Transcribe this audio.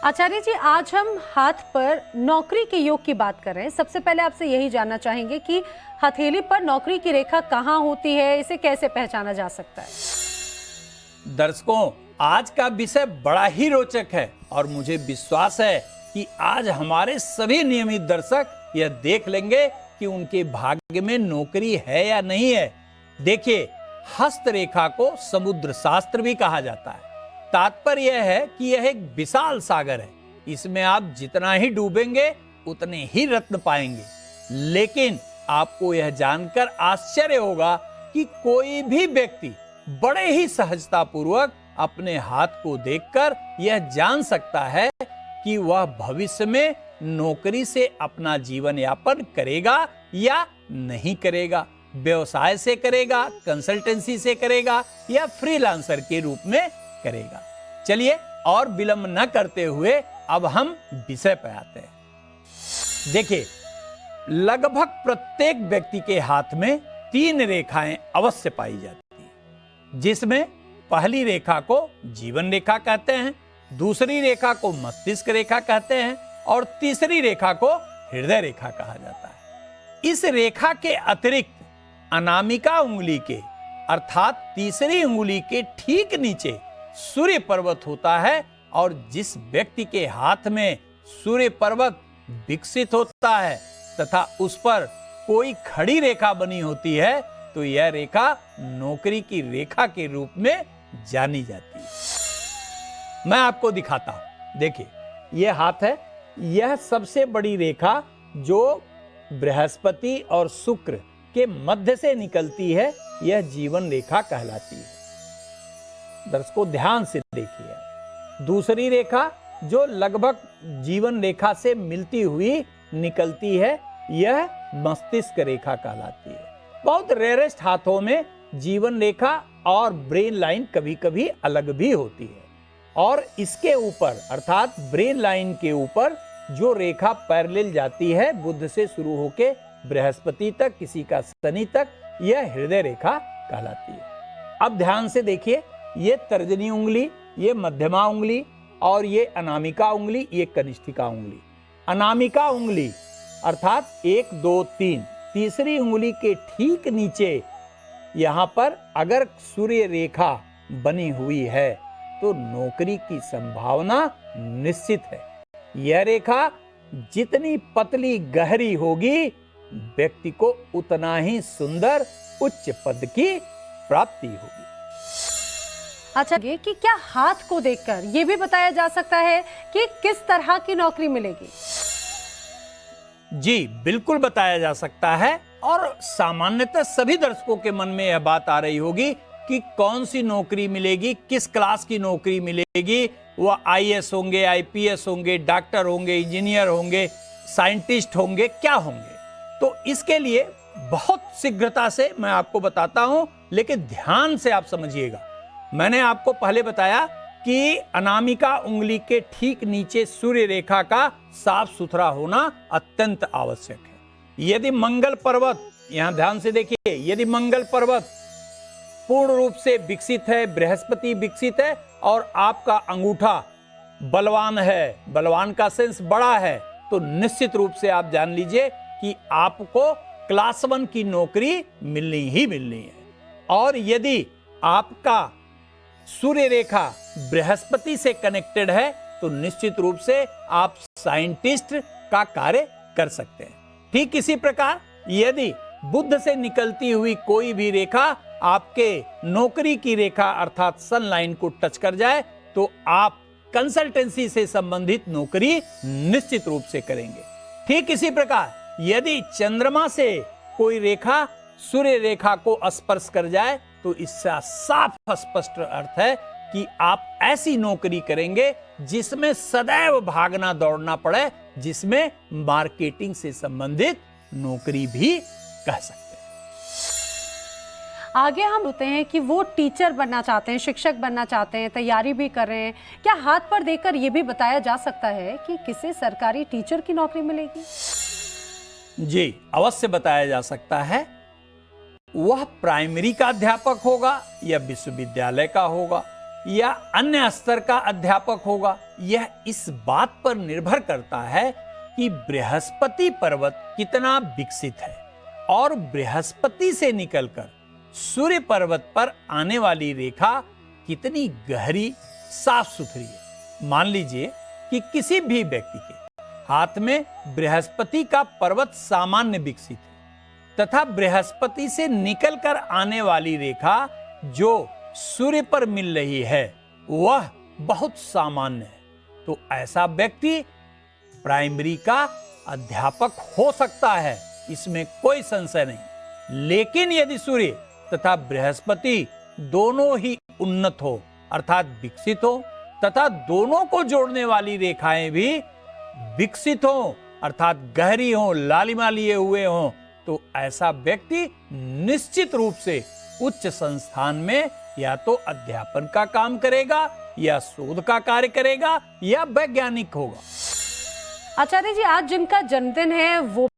आचार्य जी, आज हम हाथ पर नौकरी के योग की बात कर रहे हैं। सबसे पहले आपसे यही जानना चाहेंगे कि हथेली पर नौकरी की रेखा कहाँ होती है, इसे कैसे पहचाना जा सकता है? दर्शकों, आज का विषय बड़ा ही रोचक है और मुझे विश्वास है कि आज हमारे सभी नियमित दर्शक यह देख लेंगे कि उनके भाग्य में नौकरी है या नहीं है। देखिए, हस्त रेखा को समुद्र शास्त्र भी कहा जाता है। तात्पर्य यह है कि यह एक विशाल सागर है। इसमें आप जितना ही डूबेंगे उतने ही रत्न पाएंगे। लेकिन आपको यह जानकर आश्चर्य होगा कि कोई भी व्यक्ति बड़े ही सहजता पूर्वक अपने हाथ को देखकर यह जान सकता है कि वह भविष्य में नौकरी से अपना जीवन यापन करेगा या नहीं करेगा, व्यवसाय से करेगा, कंसल्टेंसी से करेगा या फ्रीलांसर के रूप में करेगा। चलिए और विलंब न करते हुए अब हम विषय पर आते हैं। देखिए, लगभग प्रत्येक व्यक्ति के हाथ में 3 रेखाएं अवश्य पाई जाती हैं, जिसमें पहली रेखा को जीवन रेखा कहते हैं, दूसरी रेखा को मस्तिष्क रेखा कहते हैं और तीसरी रेखा को हृदय रेखा कहा जाता है। इस रेखा के अतिरिक्त अनामिका उंगली के अर्थात तीसरी उंगली के ठीक नीचे सूर्य पर्वत होता है और जिस व्यक्ति के हाथ में सूर्य पर्वत विकसित होता है तथा उस पर कोई खड़ी रेखा बनी होती है तो यह रेखा नौकरी की रेखा के रूप में जानी जाती है। मैं आपको दिखाता हूं। देखिए, यह हाथ है। यह सबसे बड़ी रेखा जो बृहस्पति और शुक्र के मध्य से निकलती है, यह जीवन रेखा कहलाती है। दर्शकों, ध्यान से देखिए। दूसरी रेखा जो लगभग जीवन रेखा से मिलती हुई निकलती है, यह मस्तिष्क रेखा कहलाती है। बहुत रेयरेस्ट हाथों में जीवन रेखा और ब्रेन लाइन कभी कभी अलग भी होती है। और इसके ऊपर अर्थात ब्रेन लाइन के ऊपर जो रेखा पैरेलल जाती है, बुध से शुरू होके बृहस्पति तक, किसी का शनि तक, यह हृदय रेखा कहलाती है। अब ध्यान से देखिए, ये तर्जनी उंगली, ये मध्यमा उंगली और ये अनामिका उंगली, ये कनिष्ठिका उंगली। अनामिका उंगली अर्थात 1, 2, 3, तीसरी उंगली के ठीक नीचे यहाँ पर अगर सूर्य रेखा बनी हुई है तो नौकरी की संभावना निश्चित है। यह रेखा जितनी पतली गहरी होगी, व्यक्ति को उतना ही सुंदर उच्च पद की प्राप्ति होगी। अच्छा, ये कि क्या हाथ को देखकर यह भी बताया जा सकता है कि किस तरह की नौकरी मिलेगी? जी, बिल्कुल बताया जा सकता है और सामान्यतः सभी दर्शकों के मन में यह बात आ रही होगी कि कौन सी नौकरी मिलेगी, किस क्लास की नौकरी मिलेगी। वह आईएएस होंगे, आईपीएस होंगे, डॉक्टर होंगे, इंजीनियर होंगे, साइंटिस्ट होंगे, क्या होंगे। तो इसके लिए बहुत शीघ्रता से मैं आपको बताता हूं, लेकिन ध्यान से आप समझिएगा। मैंने आपको पहले बताया कि अनामिका उंगली के ठीक नीचे सूर्य रेखा का साफ सुथरा होना अत्यंत आवश्यक है। यदि मंगल पर्वत, यहां ध्यान से देखिए, यदि मंगल पर्वत पूर्ण रूप से विकसित है, बृहस्पति विकसित है और आपका अंगूठा बलवान है, बलवान का सेंस बड़ा है, तो निश्चित रूप से आप जान लीजिए कि आपको क्लास 1 की नौकरी मिलनी ही मिलनी है। और यदि आपका सूर्य रेखा बृहस्पति से कनेक्टेड है तो निश्चित रूप से आप साइंटिस्ट का कार्य कर सकते हैं। ठीक इसी प्रकार यदि बुध से निकलती हुई कोई भी रेखा आपके नौकरी की रेखा अर्थात सन लाइन को टच कर जाए तो आप कंसल्टेंसी से संबंधित नौकरी निश्चित रूप से करेंगे। ठीक इसी प्रकार यदि चंद्रमा से कोई रेखा सूर्य रेखा को स्पर्श कर जाए तो इसका साफ स्पष्ट अर्थ है कि आप ऐसी नौकरी करेंगे जिसमें सदैव भागना दौड़ना पड़े, जिसमें मार्केटिंग से संबंधित नौकरी भी कह सकते हैं। आगे हम होते हैं कि वो टीचर बनना चाहते हैं, शिक्षक बनना चाहते हैं, तैयारी भी कर रहे हैं। क्या हाथ पर देखकर यह भी बताया जा सकता है कि किसे सरकारी टीचर की नौकरी मिलेगी? जी, अवश्य बताया जा सकता है। वह प्राइमरी का अध्यापक होगा या विश्वविद्यालय का होगा या अन्य स्तर का अध्यापक होगा, यह इस बात पर निर्भर करता है कि बृहस्पति पर्वत कितना विकसित है और बृहस्पति से निकलकर सूर्य पर्वत पर आने वाली रेखा कितनी गहरी, साफ सुथरी है। मान लीजिए कि किसी भी व्यक्ति के हाथ में बृहस्पति का पर्वत सामान्य विकसित है तथा बृहस्पति से निकलकर आने वाली रेखा जो सूर्य पर मिल रही है वह बहुत सामान्य है, तो ऐसा व्यक्ति प्राइमरी का अध्यापक हो सकता है, इसमें कोई संशय नहीं। लेकिन यदि सूर्य तथा बृहस्पति दोनों ही उन्नत हो अर्थात विकसित हो तथा दोनों को जोड़ने वाली रेखाएं भी विकसित हो अर्थात गहरी हो, लालिमा लिए हुए हो, तो ऐसा व्यक्ति निश्चित रूप से उच्च संस्थान में या तो अध्यापन का काम करेगा या शोध का कार्य करेगा या वैज्ञानिक होगा। आचार्य जी, आज जिनका जन्मदिन है वो